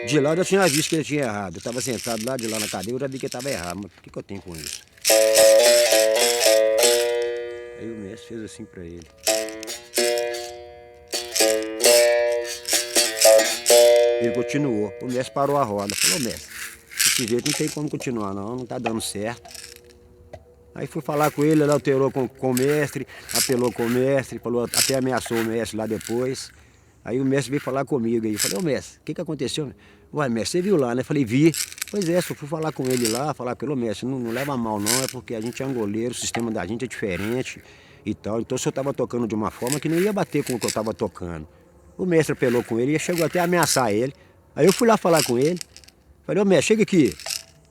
De lá eu já tinha visto que ele tinha errado. Eu estava sentado lá de lá na cadeira, eu já vi que ele estava errado. Mas o que eu tenho com isso? Aí o mestre fez assim para ele. Ele continuou. O mestre parou a roda. Falou, mestre, desse jeito não tem como continuar não tá dando certo. Aí fui falar com ele, ele alterou com o mestre, apelou com o mestre, falou, até ameaçou o mestre lá depois. Aí o mestre veio falar comigo aí. Eu falei, ô mestre, o que aconteceu? Ué, mestre, você viu lá, né? Eu falei, vi. Pois é, só fui falar com ele lá, falar com ele, ô mestre, não leva a mal não, é porque a gente é angoleiro, o sistema da gente é diferente e tal. Então o senhor estava tocando de uma forma que não ia bater com o que eu estava tocando. O mestre apelou com ele e chegou até a ameaçar ele. Aí eu fui lá falar com ele. Falei, ô mestre, chega aqui.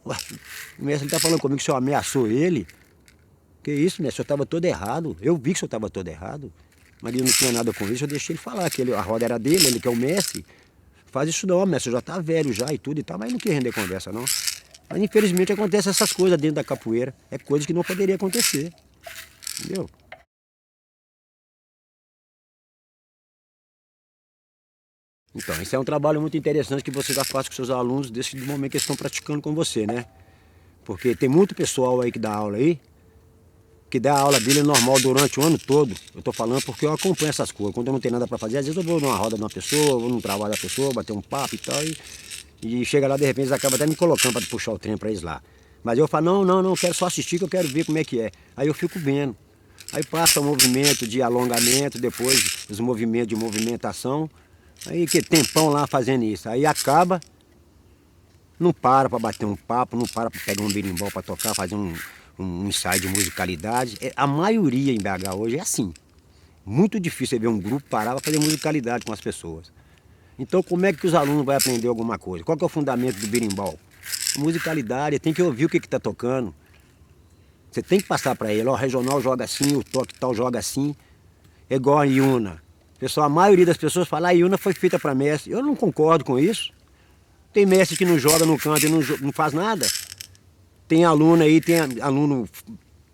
Ué, o mestre está falando comigo que o senhor ameaçou ele. Que isso, mestre, o senhor estava todo errado. Eu vi que o senhor estava todo errado. Mas ele não tinha nada com isso, eu deixei ele falar que a roda era dele, ele que é o mestre. Faz isso não, mestre, já tá velho já e tudo e tal, mas não queria render conversa não. Mas infelizmente acontece essas coisas dentro da capoeira, é coisa que não poderia acontecer, entendeu? Então, esse é um trabalho muito interessante que você já faz com seus alunos desde o momento que eles estão praticando com você, né? Porque tem muito pessoal aí que dá aula aí, que dá a aula dele normal durante o ano todo. Eu tô falando porque eu acompanho essas coisas. Quando eu não tenho nada para fazer, às vezes eu vou numa roda de uma pessoa, vou num trabalho da pessoa, bater um papo e tal. E chega lá, de repente, eles acabam até me colocando para puxar o trem para eles lá. Mas eu falo, não, eu quero só assistir, que eu quero ver como é que é. Aí eu fico vendo. Aí passa o movimento de alongamento, depois os movimentos de movimentação. Aí que tempão lá fazendo isso. Aí acaba, não para bater um papo, não para pegar um berimbau para tocar, fazer um ensaio de musicalidade. A maioria em BH hoje é assim. Muito difícil você ver um grupo parar para fazer musicalidade com as pessoas. Então como é que os alunos vão aprender alguma coisa? Qual que é o fundamento do berimbau? Musicalidade, tem que ouvir o que está tocando. Você tem que passar para ele, ó, o regional joga assim, o toque tal joga assim. É igual a Iuna. Pessoal, a maioria das pessoas fala, a Iuna foi feita para mestre. Eu não concordo com isso. Tem mestre que não joga no canto e não faz nada. Tem aluno aí, tem aluno,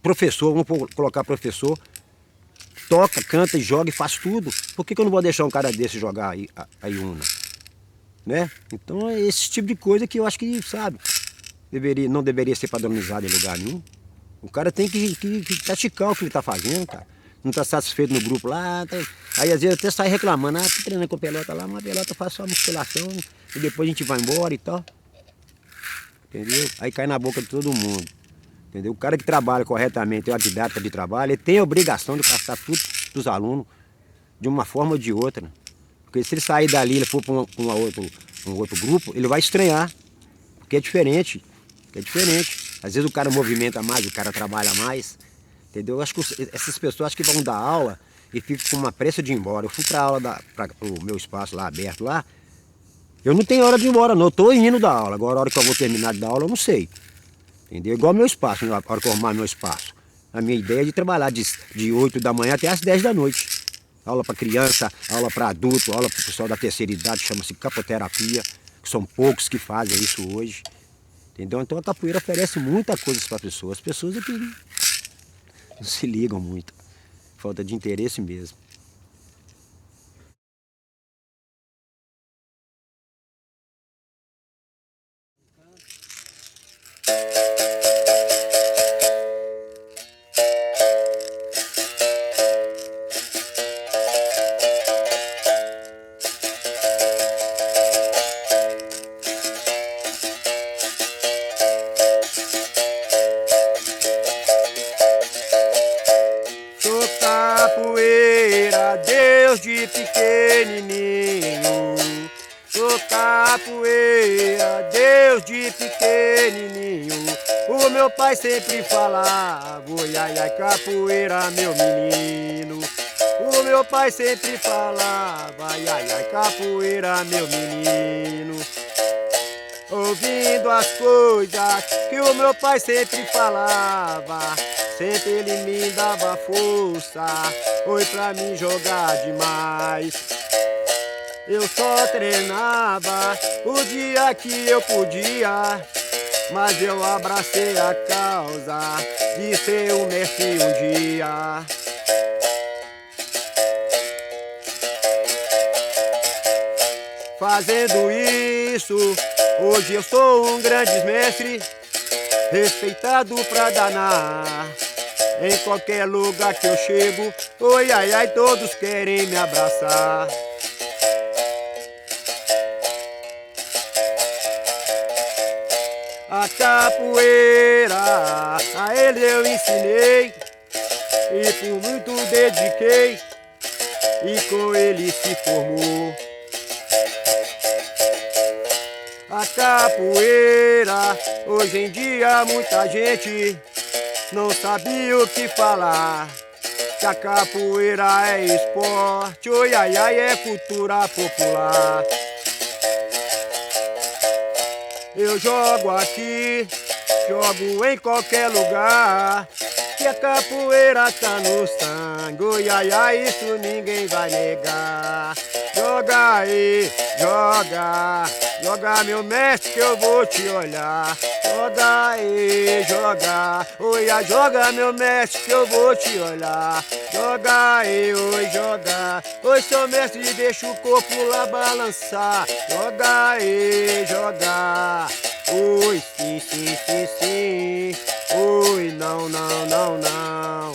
professor, vamos colocar professor, toca, canta, joga e faz tudo. Por que eu não vou deixar um cara desse jogar a Iuna? Né? Então é esse tipo de coisa que eu acho que, sabe, não deveria ser padronizado em lugar nenhum. O cara tem que praticar o que ele está fazendo, cara. Não está satisfeito no grupo lá, aí às vezes até sai reclamando, tô treinando com pelota lá, mas a pelota faz só musculação e depois a gente vai embora e tal. Entendeu? Aí cai na boca de todo mundo. Entendeu? O cara que trabalha corretamente, tem uma didática de trabalho, ele tem a obrigação de passar tudo para os alunos de uma forma ou de outra. Porque se ele sair dali e for para um outro grupo, ele vai estranhar. Porque é diferente. Às vezes o cara movimenta mais, o cara trabalha mais. Entendeu? Eu acho que essas pessoas acho que vão dar aula e ficam com uma pressa de ir embora. Eu fui para aula, para o meu espaço lá aberto lá. Eu não tenho hora de ir embora, não. Eu estou indo da aula. Agora, a hora que eu vou terminar de dar aula, eu não sei. Entendeu? Igual meu espaço, a hora que eu arrumar meu espaço. A minha ideia é de trabalhar de 8 da manhã até as 10 da noite. Aula para criança, aula para adulto, aula para o pessoal da terceira idade, chama-se capoterapia, que são poucos que fazem isso hoje. Entendeu? Então a capoeira oferece muita coisa para as pessoas. As pessoas é que não se ligam muito. Falta de interesse mesmo. Capoeira, Deus de pequenininho. Sou capoeira, Deus de pequenininho. O meu pai sempre falava, oi, ai, ai, capoeira, meu menino. O meu pai sempre falava, ai, ai, ai, capoeira, meu menino. Ouvindo as coisas que o meu pai sempre falava, sempre ele me dava força, foi pra mim jogar demais. Eu só treinava o dia que eu podia, mas eu abracei a causa de ser um mestre um dia. Fazendo isso, hoje eu sou um grande mestre, respeitado pra danar. Em qualquer lugar que eu chego, oi, ai, ai, todos querem me abraçar. A capoeira, a ele eu ensinei e por muito dediquei e com ele se formou. A capoeira, hoje em dia muita gente não sabia o que falar. Que a capoeira é esporte, oi ai ai, é cultura popular. Eu jogo aqui, jogo em qualquer lugar, que a capoeira tá no sangue, oi ai ai, isso ninguém vai negar. Joga aí, joga, joga meu mestre que eu vou te olhar. Joga aí, joga, oi ai, joga meu mestre que eu vou te olhar. Joga aí, oi joga, oi seu mestre deixa o corpo lá balançar. Joga aí, joga, oi sim, sim, sim, sim, oi não, não, não, não,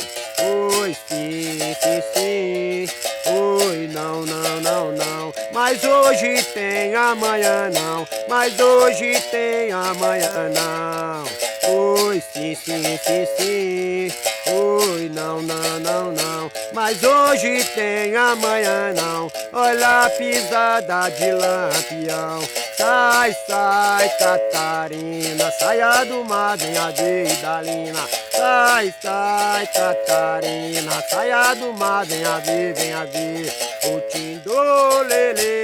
oi sim, sim, sim, oi não, não, não, não. Mas hoje tem, amanhã não, mas hoje tem, amanhã não. Oi sim, sim, sim, sim, oi não, não, não, não. Mas hoje tem, amanhã não. Olha a pisada de lampião. Sai, sai, Catarina, saia do mar, venha de Idalina. Sai, sai, Catarina, saia do mar, venha vir, o tindolelê.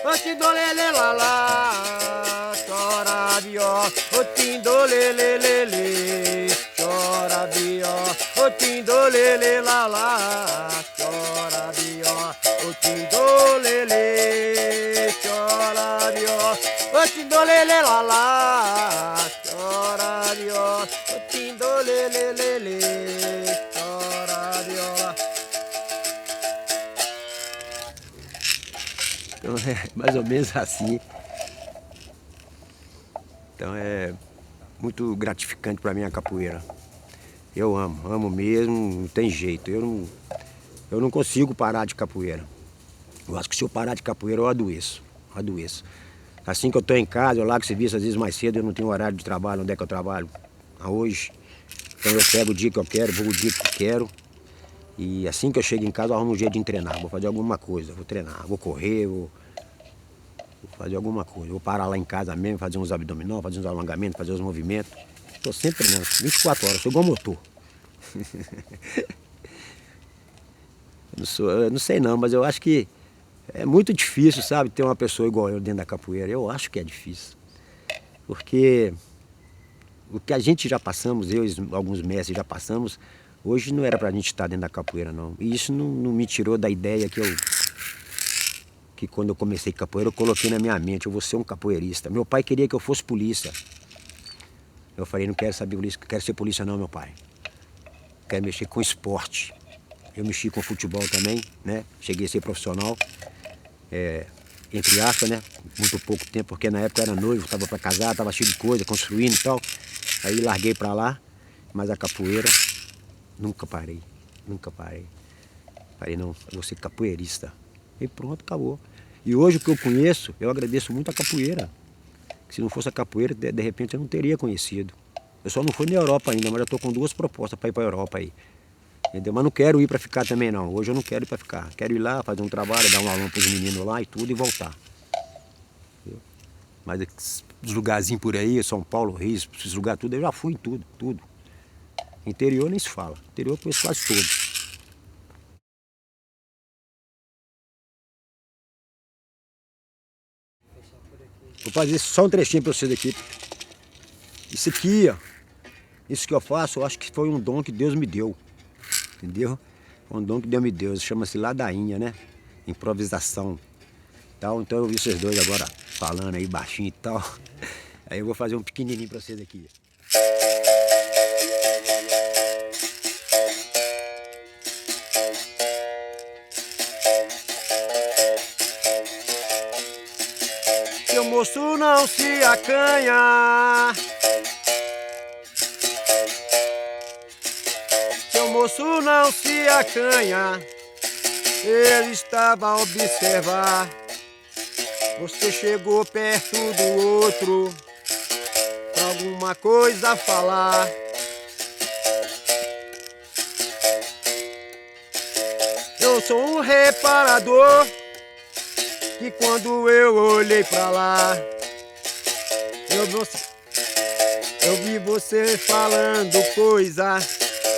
O tindolelê lá lá, chora bió, o tindolelê, chora bió, o tindolelê lá lá, chora bió, o tindolelê, chora bió, o tindolelê lá lá, chora bió, o tindolelê, chora bió. Então é mais ou menos assim. Então é muito gratificante para mim a capoeira. Eu amo mesmo, não tem jeito. Eu não consigo parar de capoeira. Eu acho que se eu parar de capoeira eu adoeço. Assim que eu estou em casa, eu largo o serviço às vezes mais cedo, eu não tenho horário de trabalho, onde é que eu trabalho? Hoje. Então eu pego o dia que eu quero, vou o dia que eu quero. E assim que eu chego em casa, eu arrumo um jeito de treinar. Vou fazer alguma coisa, vou treinar, vou correr, vou fazer alguma coisa. Vou parar lá em casa mesmo, fazer uns abdominal, fazer uns alongamentos, fazer uns movimentos. Estou sempre treinando, 24 horas, sou igual motor. Eu não sei não, mas eu acho que é muito difícil, sabe, ter uma pessoa igual eu dentro da capoeira. Eu acho que é difícil. Porque o que a gente já passamos, eu e alguns mestres já passamos, hoje não era pra gente estar dentro da capoeira, não. E isso não me tirou da ideia que quando eu comecei capoeira, eu coloquei na minha mente, eu vou ser um capoeirista. Meu pai queria que eu fosse polícia. Eu falei, não quero saber polícia, não quero ser polícia não, meu pai. Quero mexer com esporte. Eu mexi com futebol também, né? Cheguei a ser profissional, entre aspas, né? Muito pouco tempo, porque na época eu era noivo, estava para casar, estava cheio de coisa, construindo e tal. Aí larguei para lá, mas a capoeira, nunca parei. Falei, não, eu vou ser capoeirista. E pronto, acabou. E hoje o que eu conheço, eu agradeço muito a capoeira. Se não fosse a capoeira, de repente eu não teria conhecido. Eu só não fui na Europa ainda, mas já estou com 2 propostas para ir para a Europa aí. Entendeu? Mas não quero ir para ficar também não. Hoje eu não quero ir para ficar. Quero ir lá, fazer um trabalho, dar um aula para os meninos lá e tudo e voltar. Entendeu? Mas os lugarzinhos por aí, São Paulo, Rio, esses lugares tudo, eu já fui em tudo. Interior nem se fala. Interior eu conheço quase todo. Vou fazer só um trechinho para vocês aqui. Isso aqui, ó. Isso que eu faço, eu acho que foi um dom que Deus me deu. Entendeu? Foi um dom que Deus me deu. Chama-se ladainha, né? Improvisação. Tal. Então eu vi vocês dois agora falando aí baixinho e tal. Aí eu vou fazer um pequenininho para vocês aqui. Seu moço não se acanha. Seu moço não se acanha. Ele estava a observar Você chegou perto do outro pra alguma coisa falar. Eu sou um reparador que quando eu olhei pra lá, eu vi você falando coisa.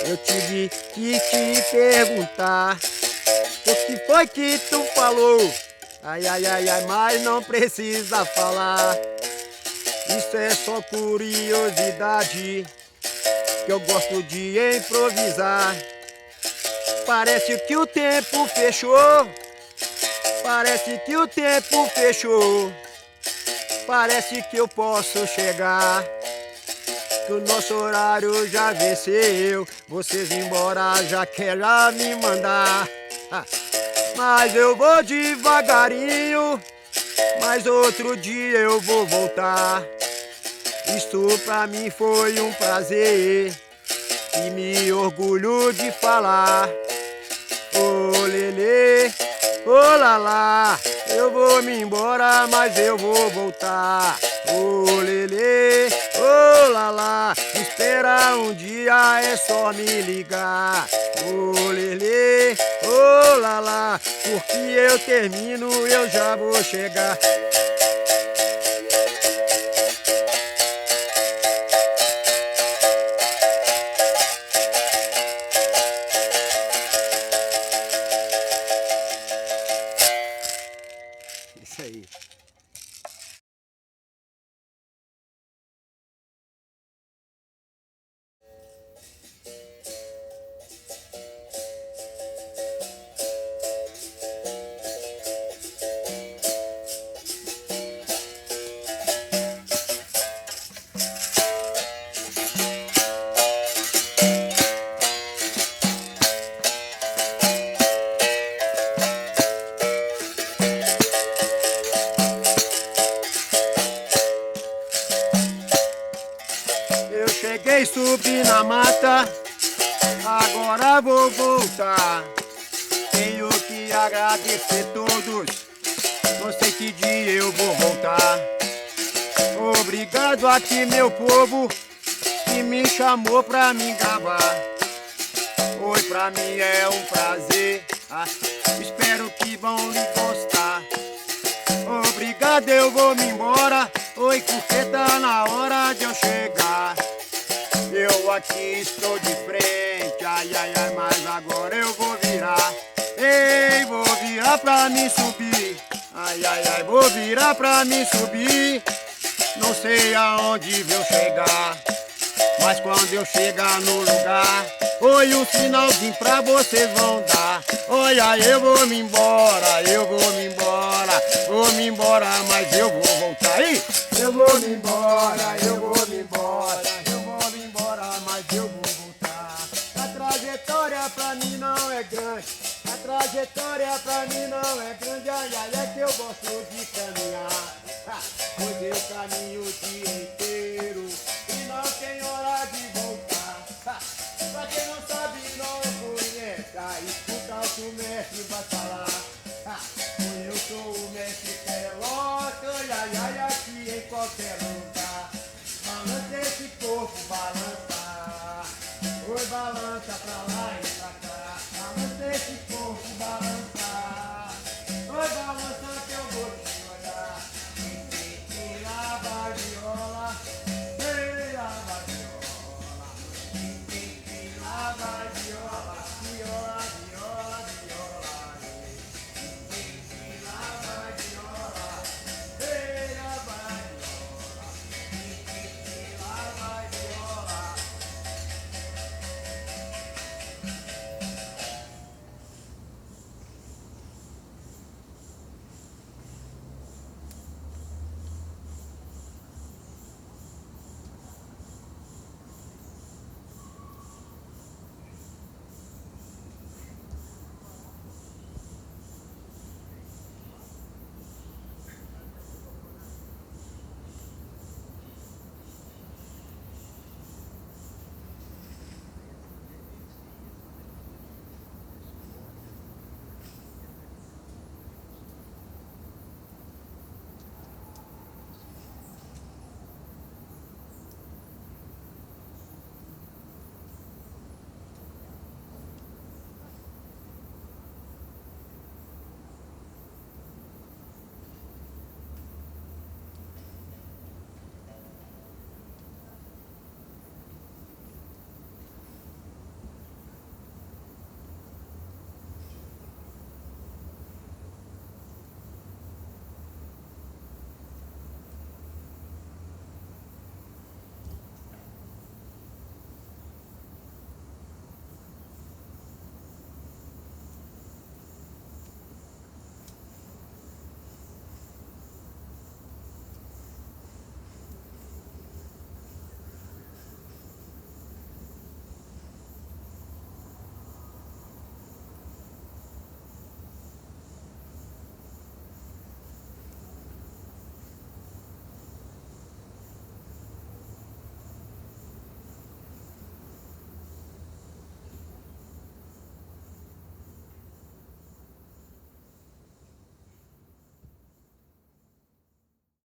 Eu tive que te perguntar o que foi que tu falou. Ai, ai, ai, ai, mas não precisa falar. Isso é só curiosidade que eu gosto de improvisar. Parece que o tempo fechou. Parece que o tempo fechou. Parece que eu posso chegar, que o nosso horário já venceu. Vocês embora já querem me mandar. Mas eu vou devagarinho, mas outro dia eu vou voltar. Isto pra mim foi um prazer e me orgulho de falar. Ô lelê, ô lalá, eu vou me embora, mas eu vou voltar. Ô lelê, ô lalá, espera um dia, é só me ligar. Ô lelê, ô lalá, porque eu termino, eu já vou chegar. Isso aí. Eu cheguei, subi na mata, agora vou voltar. Tenho que agradecer todos, não sei que dia eu vou voltar. Obrigado aqui meu povo, que me chamou pra me gravar. Oi, pra mim é um prazer, espero que vão lhe gostar. Obrigado, eu vou me embora, oi, porque tá na hora de eu chegar. Eu aqui estou de frente, ai, ai, ai, mas agora eu vou virar. Ei, vou virar pra me subir, ai, ai, ai, vou virar pra me subir. Não sei aonde vou chegar, mas quando eu chegar no lugar, oi, um sinalzinho pra vocês vão dar. Olha, eu vou me embora, eu vou me embora, mas eu vou voltar. Aí, eu vou me embora, eu vou me embora, mas eu vou voltar. A trajetória pra mim não é grande, a trajetória pra mim não é grande. Ai, ai, é que eu gosto de caminhar, pois eu caminho o dia inteiro e não tem hora de voltar. Pra quem não sabe, não conhece, escuta o que o mestre vai falar. Eu sou o mestre Pelote, olha, ai, ai, aqui em qualquer lugar. Balança esse corpo, balança. Oi, balança pra lá e pra cá. Balança esse corpo,